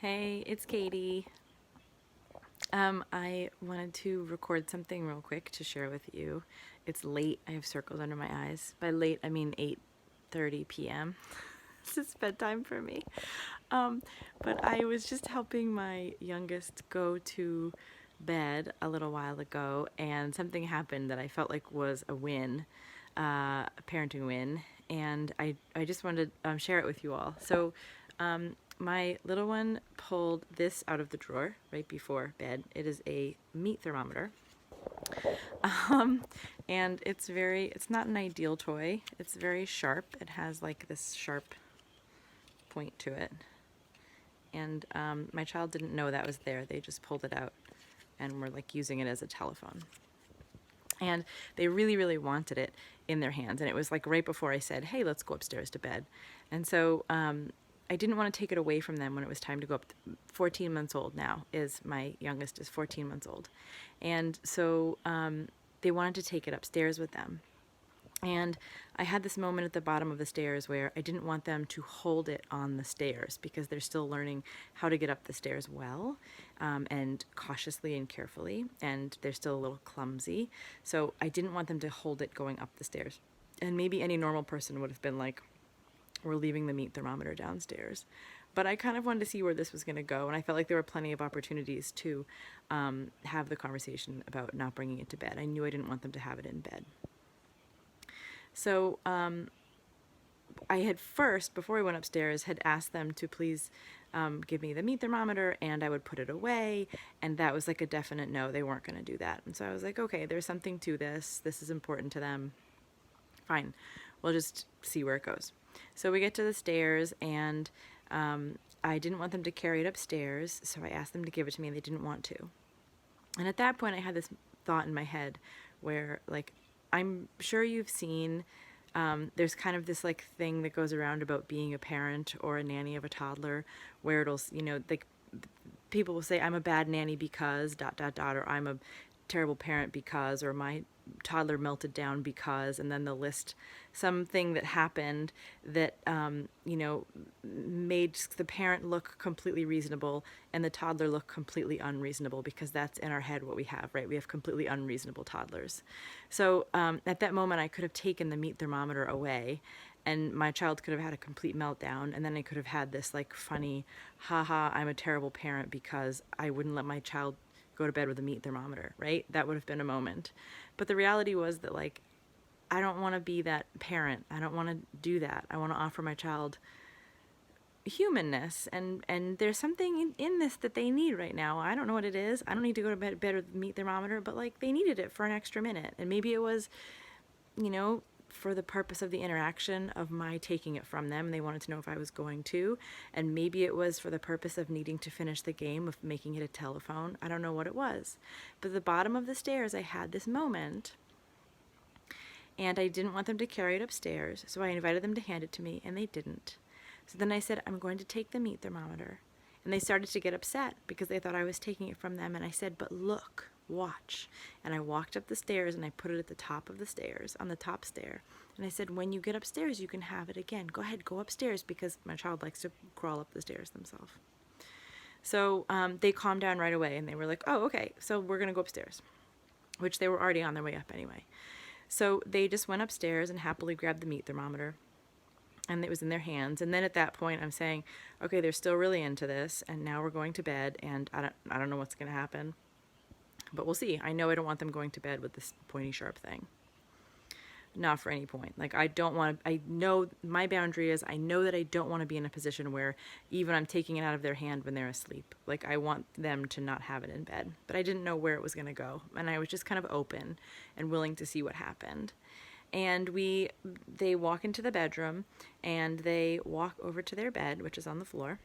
Hey, it's Katie. I wanted to record something real quick to share with you. It's late. I have circles under my eyes. By late, I mean 8:30 p.m. This is bedtime for me. But I was just helping my youngest go to bed a little while ago, and something happened that I felt like was a win, a parenting win, and I just wanted to share it with you all. So, my little one pulled this out of the drawer right before bed. It is a meat thermometer. Um, and it's not an ideal toy. It's very sharp. It has like this sharp point to it. And my child didn't know that was there. They just pulled it out and were like using it as a telephone. And they really, really wanted it in their hands. And it was like right before I said, hey, let's go upstairs to bed. And so I didn't want to take it away from them when it was time to go up. 14 months old now is my youngest is 14 months old. And so they wanted to take it upstairs with them. And I had this moment at the bottom of the stairs where I didn't want them to hold it on the stairs because they're still learning how to get up the stairs well, and cautiously and carefully, and they're still a little clumsy. So I didn't want them to hold it going up the stairs. And maybe any normal person would have been like, we're leaving the meat thermometer downstairs. But I kind of wanted to see where this was going to go, and I felt like there were plenty of opportunities to have the conversation about not bringing it to bed. I knew I didn't want them to have it in bed. So I had first, before we went upstairs, had asked them to please give me the meat thermometer, and I would put it away, and that was like a definite no. They weren't going to do that. And so I was like, okay, there's something to this. This is important to them. Fine. We'll just see where it goes. So we get to the stairs, and I didn't want them to carry it upstairs, so I asked them to give it to me, and they didn't want to. And at that point, I had this thought in my head where, like, I'm sure you've seen, there's kind of this like thing that goes around about being a parent or a nanny of a toddler, where it'll, like people will say, I'm a bad nanny because ... or I'm a terrible parent because, or my toddler melted down because, and then they'll list something that happened that made the parent look completely reasonable and the toddler look completely unreasonable, because that's in our head what we have, right? We have completely unreasonable toddlers. So at that moment I could have taken the meat thermometer away, and my child could have had a complete meltdown, and then I could have had this like funny, haha, I'm a terrible parent because I wouldn't let my child go to bed with a meat thermometer, right? That would have been a moment. But the reality was that, like, I don't want to be that parent. I don't want to do that. I want to offer my child humanness, and there's something in this that they need right now. I don't know what it is. I don't need to go to bed with a meat thermometer, but like they needed it for an extra minute. And maybe it was, for the purpose of the interaction of my taking it from them. They wanted to know if I was going to, and maybe it was for the purpose of needing to finish the game of making it a telephone. I don't know what it was. But at the bottom of the stairs, I had this moment, and I didn't want them to carry it upstairs, so I invited them to hand it to me, and they didn't. So then I said, I'm going to take the meat thermometer. And they started to get upset because they thought I was taking it from them, and I said, but look, watch. And I walked up the stairs and I put it at the top of the stairs, on the top stair. And I said, when you get upstairs, you can have it again. Go ahead, go upstairs, because my child likes to crawl up the stairs themselves. So they calmed down right away, and they were like, oh, okay, so we're going to go upstairs, which they were already on their way up anyway. So they just went upstairs and happily grabbed the meat thermometer, and it was in their hands. And then at that point, I'm saying, okay, they're still really into this, and now we're going to bed, and I don't know what's going to happen. But we'll see. I know I don't want them going to bed with this pointy, sharp thing. Not for any point. Like, I don't want to, I know my boundary is, I know that I don't want to be in a position where even I'm taking it out of their hand when they're asleep. Like, I want them to not have it in bed. But I didn't know where it was going to go. And I was just kind of open and willing to see what happened. And they walk into the bedroom, and they walk over to their bed, which is on the floor.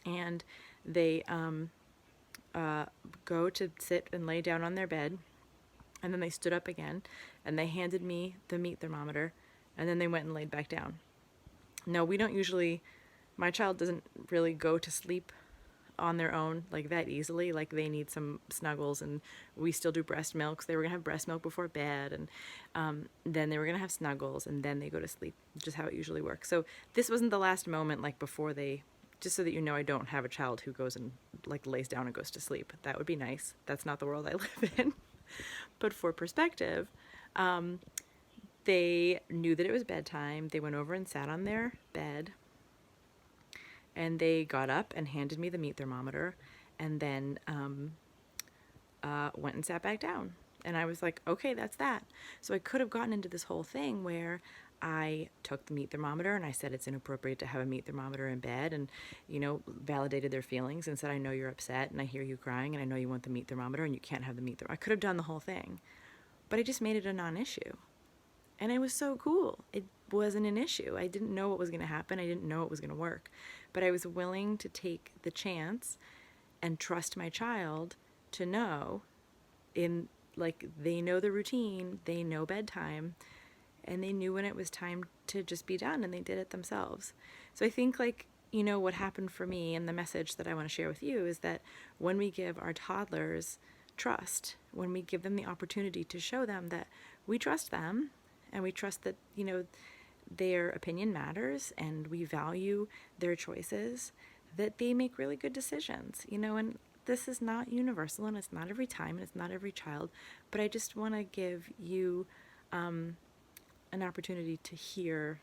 And they, go to sit and lay down on their bed, and then they stood up again, and they handed me the meat thermometer, and then they went and laid back down. No, we don't usually, my child doesn't really go to sleep on their own like that easily. Like, they need some snuggles, and we still do breast milk, so they were gonna have breast milk before bed, and then they were gonna have snuggles, and then they go to sleep, which is how it usually works. So this wasn't the last moment, like before they just so that you know, I don't have a child who goes and like lays down and goes to sleep. That would be nice. That's not the world I live in. But for perspective, they knew that it was bedtime. They went over and sat on their bed, and they got up and handed me the meat thermometer, and then went and sat back down. And I was like, okay, that's that. So I could have gotten into this whole thing where I took the meat thermometer and I said it's inappropriate to have a meat thermometer in bed, and, you know, validated their feelings and said, I know you're upset and I hear you crying and I know you want the meat thermometer and you can't have the meat thermometer. I could have done the whole thing, but I just made it a non-issue. And it was so cool. It wasn't an issue. I didn't know what was going to happen. I didn't know it was going to work. But I was willing to take the chance and trust my child to know, in like, they know the routine, they know bedtime, and they knew when it was time to just be done, and they did it themselves. So I think, like, you know, what happened for me, and the message that I want to share with you is that when we give our toddlers trust, when we give them the opportunity to show them that we trust them, and we trust that, you know, their opinion matters and we value their choices, that they make really good decisions, you know. And this is not universal, and it's not every time, and it's not every child, but I just want to give you an opportunity to hear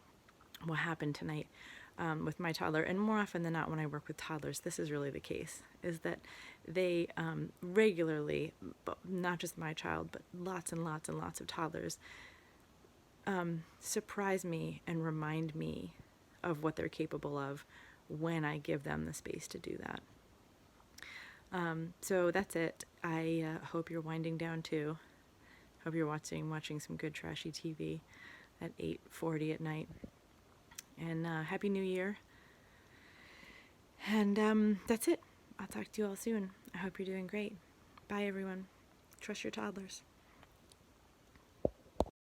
what happened tonight with my toddler. And more often than not, when I work with toddlers, this is really the case, is that they regularly, not just my child, but lots and lots and lots of toddlers, surprise me and remind me of what they're capable of when I give them the space to do that. So that's it. I hope you're winding down too. Hope you're watching some good trashy TV at 8:40 at night. And Happy New Year. And that's it. I'll talk to you all soon. I hope you're doing great. Bye, everyone. Trust your toddlers.